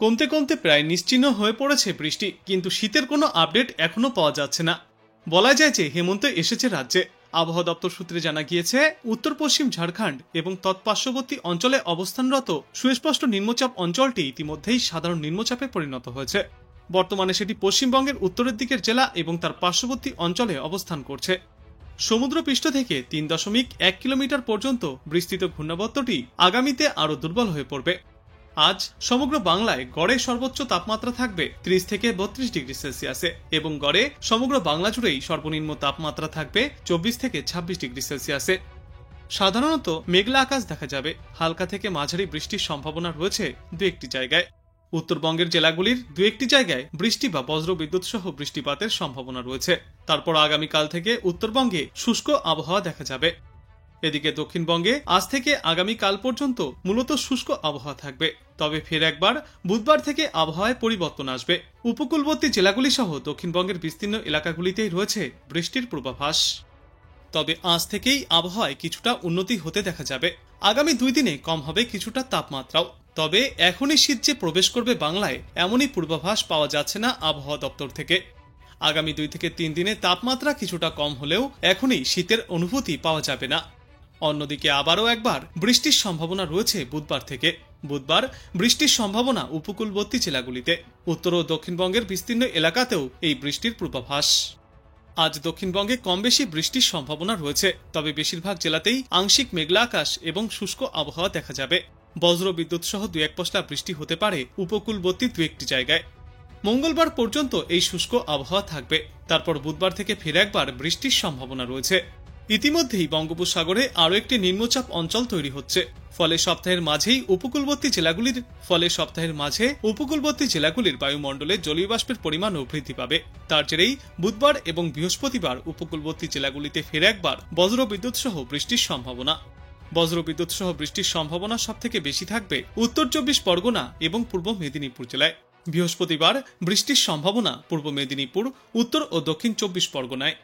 কমতে কমতে প্রায় নিশ্চিহ্ন হয়ে পড়েছে বৃষ্টি, কিন্তু শীতের কোনো আপডেট এখনো পাওয়া যাচ্ছে না। বলা যায় যে হেমন্ত এসেছে রাজ্যে। আবহাওয়া দপ্তর সূত্রে জানা গিয়েছে, উত্তর পশ্চিম ঝাড়খণ্ড এবং তৎপার্শ্ববর্তী অঞ্চলে অবস্থানরত সুস্পষ্ট নিম্নচাপ অঞ্চলটি ইতিমধ্যেই সাধারণ নিম্নচাপে পরিণত হয়েছে। বর্তমানে সেটি পশ্চিমবঙ্গের উত্তরের দিকের জেলা এবং তার পার্শ্ববর্তী অঞ্চলে অবস্থান করছে। সমুদ্রপৃষ্ঠ থেকে 3.1 কিলোমিটার পর্যন্ত বিস্তৃত ঘূর্ণাবর্তটি আগামীতে আরও দুর্বল হয়ে পড়বে। আজ সমগ্র বাংলায় গড়ে সর্বোচ্চ তাপমাত্রা থাকবে 30 থেকে 32 ডিগ্রি সেলসিয়াসে এবং গড়ে সমগ্র বাংলা জুড়েই সর্বনিম্ন তাপমাত্রা থাকবে 24 থেকে 26 ডিগ্রি সেলসিয়াসে। সাধারণত মেঘলা আকাশ দেখা যাবে। হালকা থেকে মাঝারি বৃষ্টির সম্ভাবনা রয়েছে দু একটি জায়গায়। উত্তরবঙ্গের জেলাগুলির দু একটি জায়গায় বৃষ্টি বা বজ্রবিদ্যুৎ সহ বৃষ্টিপাতের সম্ভাবনা রয়েছে। তারপর আগামীকাল থেকে উত্তরবঙ্গে শুষ্ক আবহাওয়া দেখা যাবে। এদিকে দক্ষিণবঙ্গে আজ থেকে আগামীকাল পর্যন্ত মূলত শুষ্ক আবহাওয়া থাকবে, তবে ফের একবার বুধবার থেকে আবহাওয়ায় পরিবর্তন আসবে। উপকূলবর্তী জেলাগুলি সহ দক্ষিণবঙ্গের বিস্তীর্ণ এলাকাগুলিতেই রয়েছে বৃষ্টির পূর্বাভাস। তবে আজ থেকেই আবহাওয়ায় কিছুটা উন্নতি হতে দেখা যাবে। আগামী 2 দিনে কম হবে কিছুটা তাপমাত্রাও। তবে এখনই শীত যে প্রবেশ করবে বাংলায়, এমনই পূর্বাভাস পাওয়া যাচ্ছে না আবহাওয়া দপ্তর থেকে। আগামী 2 থেকে 3 দিনে তাপমাত্রা কিছুটা কম হলেও এখনই শীতের অনুভূতি পাওয়া যাবে না। অন্যদিকে আবারও একবার বৃষ্টির সম্ভাবনা রয়েছে বুধবার থেকে। বুধবার বৃষ্টির সম্ভাবনা উপকূলবর্তী জেলাগুলিতে। উত্তর ও দক্ষিণবঙ্গের বিস্তীর্ণ এলাকাতেও এই বৃষ্টির পূর্বাভাস। আজ দক্ষিণবঙ্গে কম বেশি বৃষ্টির সম্ভাবনা রয়েছে, তবে বেশিরভাগ জেলাতেই আংশিক মেঘলা আকাশ এবং শুষ্ক আবহাওয়া দেখা যাবে। বজ্রবিদ্যুৎ সহ 2-1 পশলা বৃষ্টি হতে পারে উপকূলবর্তী 2-1টি জায়গায়। মঙ্গলবার পর্যন্ত এই শুষ্ক আবহাওয়া থাকবে। তারপর বুধবার থেকে ফের একবার বৃষ্টির সম্ভাবনা রয়েছে। ইতিমধ্যেই বঙ্গোপসাগরে আরও একটি নিম্নচাপ অঞ্চল তৈরি হচ্ছে। ফলে সপ্তাহের মাঝে উপকূলবর্তী জেলাগুলির বায়ুমণ্ডলে জলীয় বাষ্পের পরিমাণও বৃদ্ধি পাবে। তার জেরেই বুধবার এবং বৃহস্পতিবার উপকূলবর্তী জেলাগুলিতে ফের একবার বজ্রবিদ্যুৎ সহ বৃষ্টির সম্ভাবনা। বজ্রবিদ্যুৎ সহ বৃষ্টির সম্ভাবনা সবথেকে বেশি থাকবে উত্তর 24 পরগনা এবং পূর্ব মেদিনীপুর জেলায়। বৃহস্পতিবার বৃষ্টির সম্ভাবনা পূর্ব মেদিনীপুর, উত্তর ও দক্ষিণ 24 পরগনায়।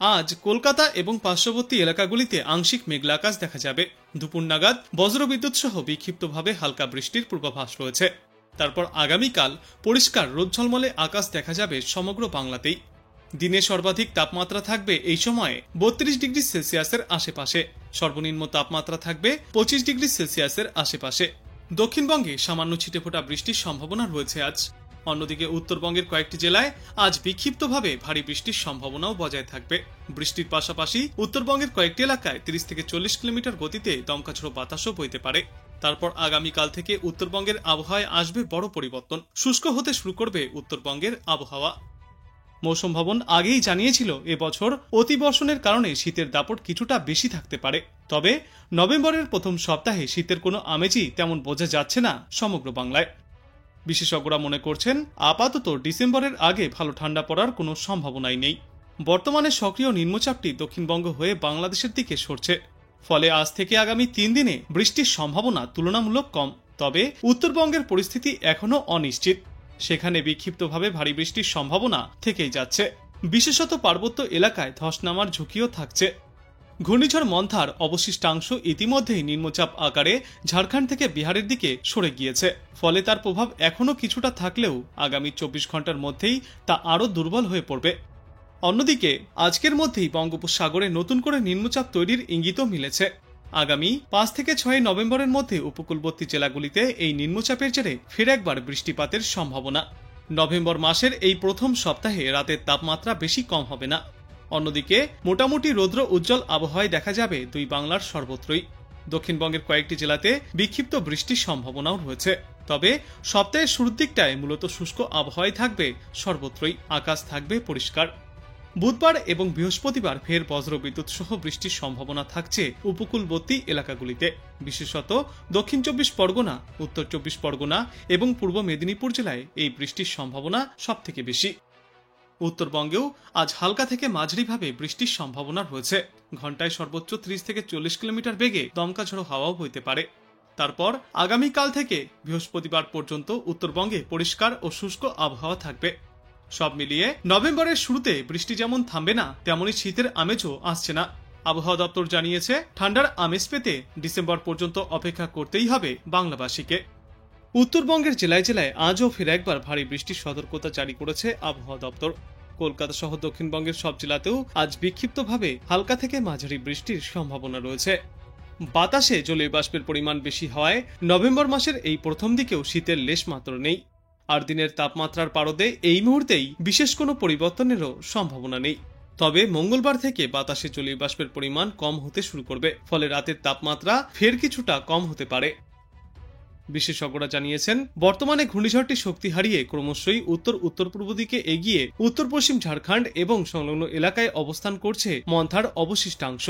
আজ কলকাতা এবং পার্শ্ববর্তী এলাকাগুলিতে আংশিক মেঘলা আকাশ দেখা যাবে। দুপুর নাগাদ বজ্রবিদ্যুৎ সহ বিক্ষিপ্তভাবে হালকা বৃষ্টির পূর্বাভাস রয়েছে। তারপর আগামীকাল পরিষ্কার রোদ ঝলমলে আকাশ দেখা যাবে সমগ্র বাংলাতেই। দিনে সর্বাধিক তাপমাত্রা থাকবে এই সময়ে 32 ডিগ্রি সেলসিয়াসের আশেপাশে। সর্বনিম্ন তাপমাত্রা থাকবে 25 ডিগ্রি সেলসিয়াসের আশেপাশে। দক্ষিণবঙ্গে সামান্য ছিটেফোঁটা বৃষ্টির সম্ভাবনা রয়েছে আজ। অন্যদিকে উত্তরবঙ্গের কয়েকটি জেলায় আজ বিক্ষিপ্তভাবে ভারী বৃষ্টির সম্ভাবনাও বজায় থাকবে। বৃষ্টির পাশাপাশি উত্তরবঙ্গের কয়েকটি এলাকায় 30 থেকে 40 কিলোমিটার গতিতে দমকাঝড়ো বাতাসও বইতে পারে। তারপর আগামীকাল থেকে উত্তরবঙ্গের আবহাওয়ায় আসবে বড় পরিবর্তন। শুষ্ক হতে শুরু করবে উত্তরবঙ্গের আবহাওয়া। মৌসুম ভবন আগেই জানিয়েছিল এবছর অতিবর্ষণের কারণে শীতের দাপট কিছুটা বেশি থাকতে পারে। তবে নভেম্বরের প্রথম সপ্তাহে শীতের কোনো আমেজই তেমন বোঝা যাচ্ছে না সমগ্র বাংলায়। বিশেষজ্ঞরা মনে করছেন আপাতত ডিসেম্বরের আগে ভালো ঠান্ডা পড়ার কোনো সম্ভাবনাই নেই। বর্তমানে সক্রিয় নিম্নচাপটি দক্ষিণবঙ্গ হয়ে বাংলাদেশের দিকে সরছে। ফলে আজ থেকে আগামী 3 দিনে বৃষ্টির সম্ভাবনা তুলনামূলক কম। তবে উত্তরবঙ্গের পরিস্থিতি এখনও অনিশ্চিত। সেখানে বিক্ষিপ্তভাবে ভারী বৃষ্টির সম্ভাবনা থেকেই যাচ্ছে। বিশেষত পার্বত্য এলাকায় ধস নামার ঝুঁকিও থাকছে। ঘূর্ণিঝড় মন্থার অবশিষ্টাংশ ইতিমধ্যেই নিম্নচাপ আকারে ঝাড়খণ্ড থেকে বিহারের দিকে সরে গিয়েছে। ফলে তার প্রভাব এখনও কিছুটা থাকলেও আগামী 24 ঘন্টার মধ্যেই তা আরও দুর্বল হয়ে পড়বে। অন্যদিকে আজকের মধ্যেই বঙ্গোপসাগরে নতুন করে নিম্নচাপ তৈরির ইঙ্গিতও মিলেছে। আগামী 5 থেকে 6 নভেম্বরের মধ্যে উপকূলবর্তী জেলাগুলিতে এই নিম্নচাপের জেরে ফের একবার বৃষ্টিপাতের সম্ভাবনা। নভেম্বর মাসের এই প্রথম সপ্তাহে রাতের তাপমাত্রা বেশি কম হবে না। অন্যদিকে মোটামুটি রৌদ্র উজ্জ্বল আবহাওয়ায় দেখা যাবে দুই বাংলার সর্বত্রই। দক্ষিণবঙ্গের কয়েকটি জেলাতে বিক্ষিপ্ত বৃষ্টির সম্ভাবনাও রয়েছে। তবে সপ্তাহের শুরুর দিকটায় মূলত শুষ্ক আবহাওয়ায় থাকবে সর্বত্রই। আকাশ থাকবে পরিষ্কার। বুধবার এবং বৃহস্পতিবার ফের বজ্রবিদ্যুৎ সহ বৃষ্টির সম্ভাবনা থাকছে উপকূলবর্তী এলাকাগুলিতে। বিশেষত দক্ষিণ 24 পরগনা, উত্তর 24 পরগনা এবং পূর্ব মেদিনীপুর জেলায় এই বৃষ্টির সম্ভাবনা সবথেকে বেশি। উত্তরবঙ্গেও আজ হালকা থেকে মাঝারিভাবে বৃষ্টির সম্ভাবনা রয়েছে। ঘন্টায় সর্বোচ্চ 30 থেকে 40 কিলোমিটার বেগে দমকাঝড়ো হাওয়াও বইতে পারে। তারপর আগামীকাল থেকে বৃহস্পতিবার পর্যন্ত উত্তরবঙ্গে পরিষ্কার ও শুষ্ক আবহাওয়া থাকবে। সব মিলিয়ে নভেম্বরের শুরুতে বৃষ্টি যেমন থামবে না, তেমনই শীতের আমেজও আসছে না। আবহাওয়া দপ্তর জানিয়েছে ঠান্ডার আমেজ পেতে ডিসেম্বর পর্যন্ত অপেক্ষা করতেই হবে বাংলাবাসীকে। উত্তরবঙ্গের জেলায় জেলায় আজও ফের একবার ভারী বৃষ্টির সতর্কতা জারি করেছে আবহাওয়া দপ্তর। কলকাতা সহ দক্ষিণবঙ্গের সব জেলাতেও আজ বিক্ষিপ্তভাবে হালকা থেকে মাঝারি বৃষ্টির সম্ভাবনা রয়েছে। বাতাসে জলীয় বাষ্পের পরিমাণ বেশি হওয়ায় নভেম্বর মাসের এই প্রথম দিকেও শীতের লেশ মাত্র নেই। আর দিনের তাপমাত্রার পারদে এই মুহূর্তেই বিশেষ কোনো পরিবর্তনেরও সম্ভাবনা নেই। তবে মঙ্গলবার থেকে বাতাসে জলীয় বাষ্পের পরিমাণ কম হতে শুরু করবে, ফলে রাতের তাপমাত্রা ফের কিছুটা কম হতে পারে। বিশেষজ্ঞরা জানিয়েছেন, বর্তমানে ঘূর্ণিঝড়টি শক্তি হারিয়ে ক্রমশই উত্তর উত্তর পূর্ব দিকে এগিয়ে উত্তর পশ্চিম ঝাড়খণ্ড এবং সংলগ্ন এলাকায় অবস্থান করছে মন্থার অবশিষ্টাংশ।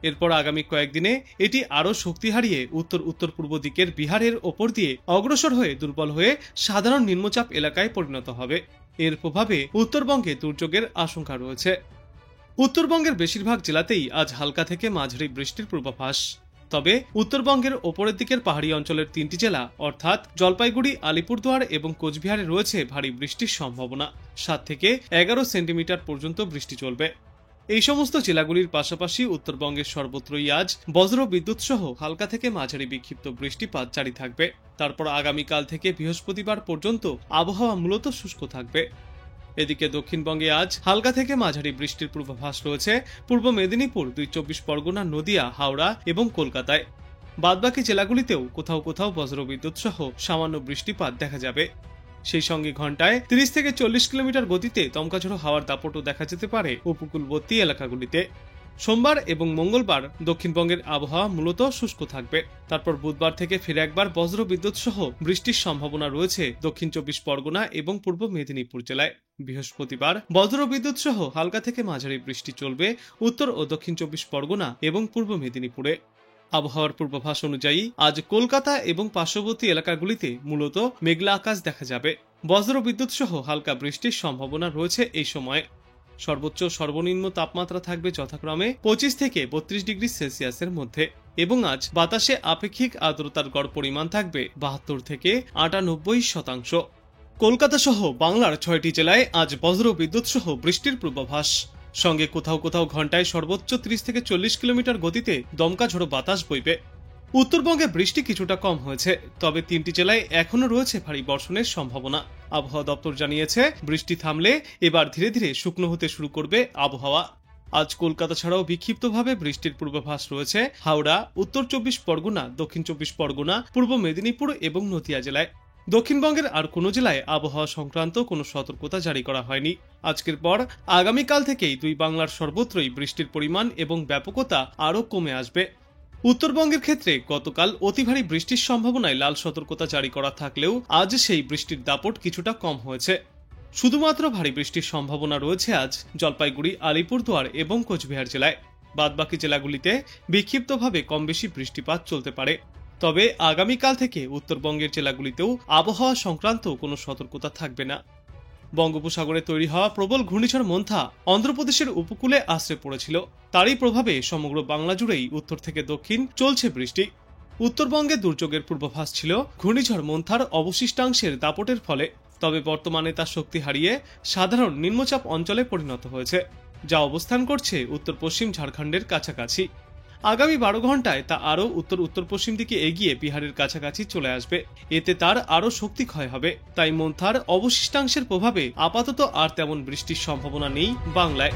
এরপর আগামী কয়েকদিনে এটি আরও শক্তি হারিয়ে উত্তর উত্তর পূর্ব দিকের বিহারের ওপর দিয়ে অগ্রসর হয়ে দুর্বল হয়ে সাধারণ নিম্নচাপ এলাকায় পরিণত হবে। এর প্রভাবে উত্তরবঙ্গে দুর্যোগের আশঙ্কা রয়েছে। উত্তরবঙ্গের বেশিরভাগ জেলাতেই আজ হালকা থেকে মাঝারি বৃষ্টির পূর্বাভাস। তবে উত্তরবঙ্গের ওপরের দিকের পাহাড়ি অঞ্চলের 3টি জেলা অর্থাৎ জলপাইগুড়ি, আলিপুরদুয়ার এবং কোচবিহারে রয়েছে ভারী বৃষ্টির সম্ভাবনা। 7 থেকে 11 সেন্টিমিটার পর্যন্ত বৃষ্টি চলবে। এই সমস্ত জেলাগুলির পাশাপাশি উত্তরবঙ্গের সর্বত্রই আজ বজ্র বিদ্যুৎ সহ হালকা থেকে মাঝারি বিক্ষিপ্ত বৃষ্টিপাত জারি থাকবে। তারপর আগামীকাল থেকে বৃহস্পতিবার পর্যন্ত আবহাওয়া মূলত শুষ্ক থাকবে। এদিকে দক্ষিণবঙ্গে আজ হালকা থেকে মাঝারি বৃষ্টির পূর্বাভাস রয়েছে পূর্ব মেদিনীপুর, 24 পরগনা, নদিয়া, হাওড়া এবং কলকাতায়। বাদবাকি জেলাগুলিতেও কোথাও কোথাও বজ্রবিদ্যুৎ সহ সামান্য বৃষ্টিপাত দেখা যাবে। সেই সঙ্গে ঘন্টায় 30 থেকে 40 কিলোমিটার গতিতে দমকাঝড়ো হাওয়ার দাপটও দেখা যেতে পারে উপকূলবর্তী এলাকাগুলিতে। সোমবার এবং মঙ্গলবার দক্ষিণবঙ্গের আবহাওয়া মূলত শুষ্ক থাকবে। তারপর বুধবার থেকে ফিরে একবার বজ্র বিদ্যুৎ সহ বৃষ্টির সম্ভাবনা রয়েছে দক্ষিণ 24 পরগনা এবং পূর্ব মেদিনীপুর জেলায়। বৃহস্পতিবার বজ্র বিদ্যুৎ সহ হালকা থেকে মাঝারি বৃষ্টি চলবে উত্তর ও দক্ষিণ 24 পরগনা এবং পূর্ব মেদিনীপুরে। আবহাওয়ার পূর্বাভাস অনুযায়ী আজ কলকাতা এবং পার্শ্ববর্তী এলাকাগুলিতে মূলত মেঘলা আকাশ দেখা যাবে। বজ্র বিদ্যুৎ সহ হালকা বৃষ্টির সম্ভাবনা রয়েছে এই সময়। সর্বোচ্চ সর্বনিম্ন তাপমাত্রা থাকবে যথাক্রমে 25 থেকে 32 ডিগ্রি সেলসিয়াসের মধ্যে এবং আজ বাতাসে আপেক্ষিক আর্দ্রতার গড় পরিমাণ থাকবে 72 থেকে 98%। কলকাতা সহ বাংলার 6টি জেলায় আজ বজ্র বিদ্যুৎ সহ বৃষ্টির পূর্বাভাস। সঙ্গে কোথাও কোথাও ঘন্টায় সর্বোচ্চ 30 থেকে 40 কিলোমিটার গতিতে দমকা ঝোড়ো বাতাস বইবে। উত্তরবঙ্গে বৃষ্টি কিছুটা কম হয়েছে, তবে 3টি জেলায় এখনো রয়েছে ভারী বর্ষণের সম্ভাবনা। আবহাওয়া দপ্তর জানিয়েছে, বৃষ্টি থামলে এবার ধীরে ধীরে শুকনো হতে শুরু করবে আবহাওয়া। আজ কলকাতা ছাড়াও বিক্ষিপ্তভাবে বৃষ্টির পূর্বাভাস রয়েছে হাওড়া, উত্তর 24 পরগনা, দক্ষিণ 24 পরগনা, পূর্ব মেদিনীপুর এবং নদিয়া জেলায়। দক্ষিণবঙ্গের আর কোনো জেলায় আবহাওয়া সংক্রান্ত কোনো সতর্কতা জারি করা হয়নি। আজকের পর আগামীকাল থেকেই দুই বাংলার সর্বত্রই বৃষ্টির পরিমাণ এবং ব্যাপকতা আরও কমে আসবে। উত্তরবঙ্গের ক্ষেত্রে গতকাল অতি ভারী বৃষ্টির সম্ভাবনায় লাল সতর্কতা জারি করা থাকলেও আজ সেই বৃষ্টির দাপট কিছুটা কম হয়েছে। শুধুমাত্র ভারী বৃষ্টির সম্ভাবনা রয়েছে আজ জলপাইগুড়ি, আলিপুরদুয়ার এবং কোচবিহার জেলায়। বাদবাকি জেলাগুলিতে বিক্ষিপ্তভাবে কম বেশি বৃষ্টিপাত চলতে পারে। তবে আগামীকাল থেকে উত্তরবঙ্গের জেলাগুলিতেও আবহাওয়া সংক্রান্ত কোনো সতর্কতা থাকবে না। বঙ্গোপসাগরে তৈরি হওয়া প্রবল ঘূর্ণিঝড় মন্থা অন্ধ্রপ্রদেশের উপকূলে আশ্রে পড়েছিল। তারই প্রভাবে সমগ্র বাংলা জুড়েই উত্তর থেকে দক্ষিণ চলছে বৃষ্টি। উত্তরবঙ্গে দুর্যোগের পূর্বাভাস ছিল ঘূর্ণিঝড় মন্থার অবশিষ্টাংশের দাপটের ফলে, তবে বর্তমানে তা শক্তি হারিয়ে সাধারণ নিম্নচাপ অঞ্চলে পরিণত হয়েছে, যা অবস্থান করছে উত্তর পশ্চিম ঝাড়খণ্ডের কাছাকাছি। আগামী 12 ঘন্টায় তা আরও উত্তর উত্তর পশ্চিম দিকে এগিয়ে বিহারের কাছাকাছি চলে আসবে। এতে তার আরও শক্তি ক্ষয় হবে। তাই মন্থার অবশিষ্টাংশের প্রভাবে আপাতত আর তেমন বৃষ্টির সম্ভাবনা নেই বাংলায়।